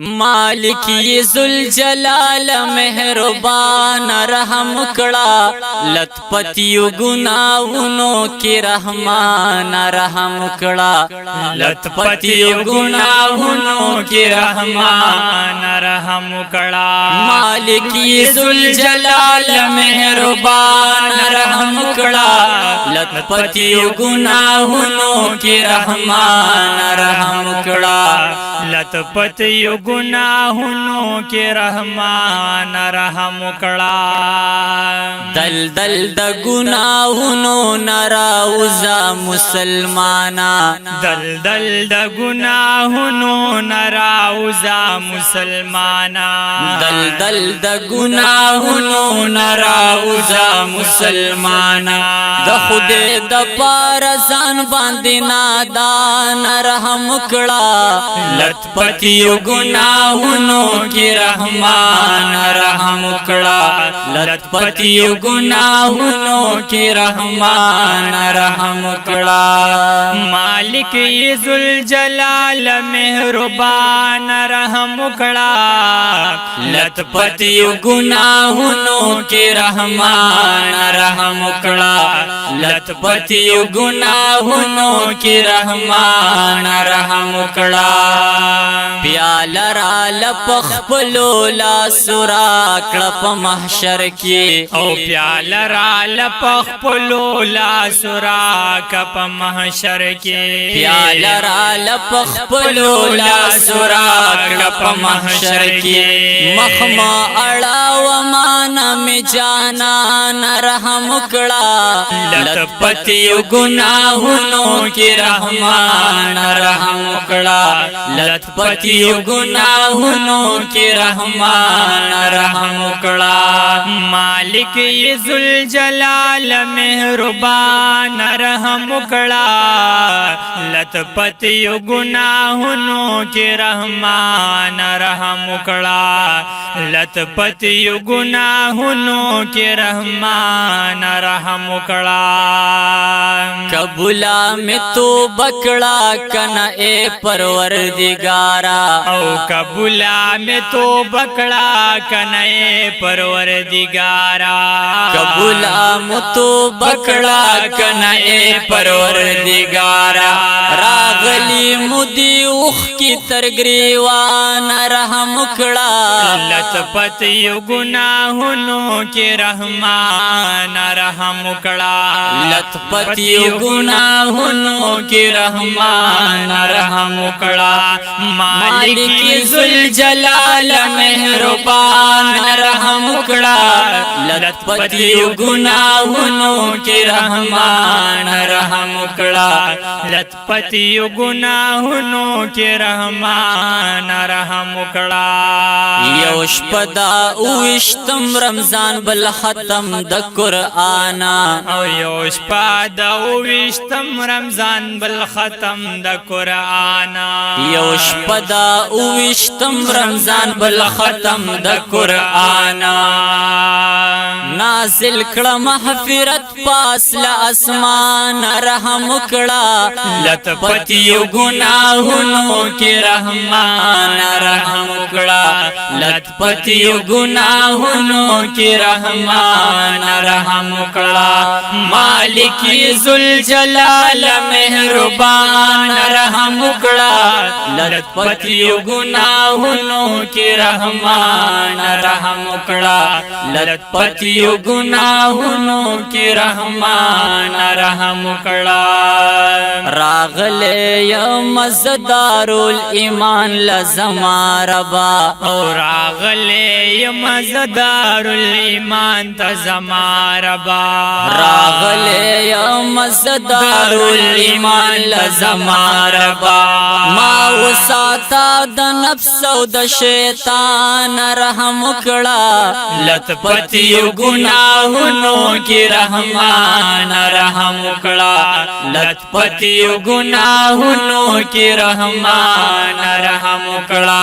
مالک یہ ذوالجلال مہربان رحم کڑا لت پتیو گناہونو کی رحمان رحم کڑا لت پتیو گناہونو کی رحمان رحم کڑا مالک یہ ذوالجلال مہربان رحم کڑا لت پتیو گناہونو کی رحمان رحم کڑا لت پتیو گناہونو کے رحمان رحم کڑا دل دل د گناہونو نراوزا مسلمانا دل دل د گناہونو نراوزا مسلمانا دل دل د گناہونو نراوزا مسلمانا د خدای د پارزان باندې نادان رحم کڑا لت پتیو گناہونو کی رحمان رحم کڑا لت پتیو گناہونو کی رحمان رحم کڑا مالک یہ ذوالجلال مہربان رحم کڑا لت پتیو گناہونو کی رحمان رحم کڑا لت پتیو گناہونو کی رحمان رحم کڑا پیال را لپخ پلولا سورا کڑپ محشر کی او پیال را لپخ پلولا سورا کپ محشر کی پیال را لپخ پلولا سورا کڑپ محشر کی مخما اڑا ومانا میں جانا نرحم کڑا لت پتیو گناہونو کی رحمان رحم کڑا لت پتیو گناہونو کی رحمان رحم کڑا مالک یہ ذوالجلال مہربان رحم کڑا لت پتیو گناہونو کی رحمان رحم کڑا لت پتیو گناہونو کی رحمان رحم کڑا قبولا میں تو بکڑا کنا اے پروردگارا او قبولا میں تو بکڑا کنا اے پروردگارا قبولا میں تو بکڑا کنا اے پروردگارا راغلی مدی اخ کی ترگریوان رحم کڑا لت پتیو گناہونو کی رحمان رحم کڑا لت پتیو گناہونو کی رحمان رحم کڑا مالک ذوالجلال مہربان رحم کڑا لت پتیو گناہونو کی رحمان رحم کڑا لت پتیو گناہونو کی رحمان رحم کڑا یوش پدا اوشتم رمضان بل ختم د قرآن او یوش پدا اوشتم رمضان بل ختم د قرآن یوش پدا اوشتم رمضان بل ختم د قرآن نازل کڑا محفرت پاس لاسمان رحم کڑا لت پتیو گناہونو کی رحمان رحم کڑا لت پتیو گناہونو کی رحمان رحم کڑا مالک ذوالجلال مہربان رحم کڑا لت پتیو گناہونو کی رحمان رحم کڑا لت پتیو گناہونو کی رحمان رحم کڑا راغلے یم مزدار الایمان لزما ربا او راغلے یم مزدار الایمان تزما ربا راغلے یم مزدار الایمان لزما ربا ما وساتا د نفس او د شیطان رحم کڑا لت پتیو گناہونو کی رحمان رحم کڑا لت پتیو گناہونو کی رحمان رحم کڑا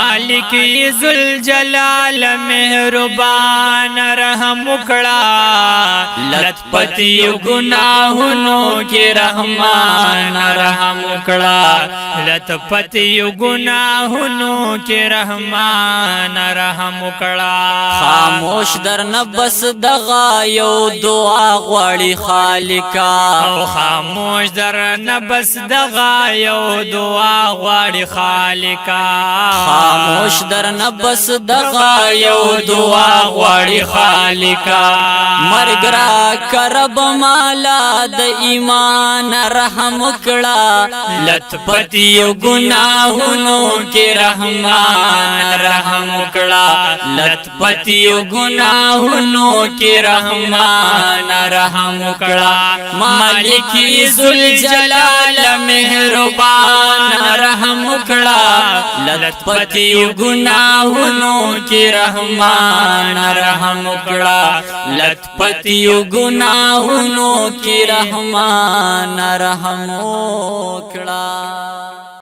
مالک ذوالجلال مهربان رحم وکړه لت پتی گناہونو کی رحمان رحم وکړه لت پتی گناہونو کی رحمان رحم وکړه خاموش در نبس دغا یو دعا غواړي خالقا او خاموش در نبس دغا یو دعا غواړي خالقا خاموش در نبس دغا یو دعا غواړي خالقا مرګ را کرب مالا د ایمان رحم وکړه لت پتی گناہونو کی رحمان رحم وکړه لت پتی گناہونو کی رحمان رحم وکړه مالک ذوالجلال مهربان رحم وکړه لت پتی گناہونو کی رحمان رحم وکړه لت پتی گناہونو کی رحمان رحم وکړه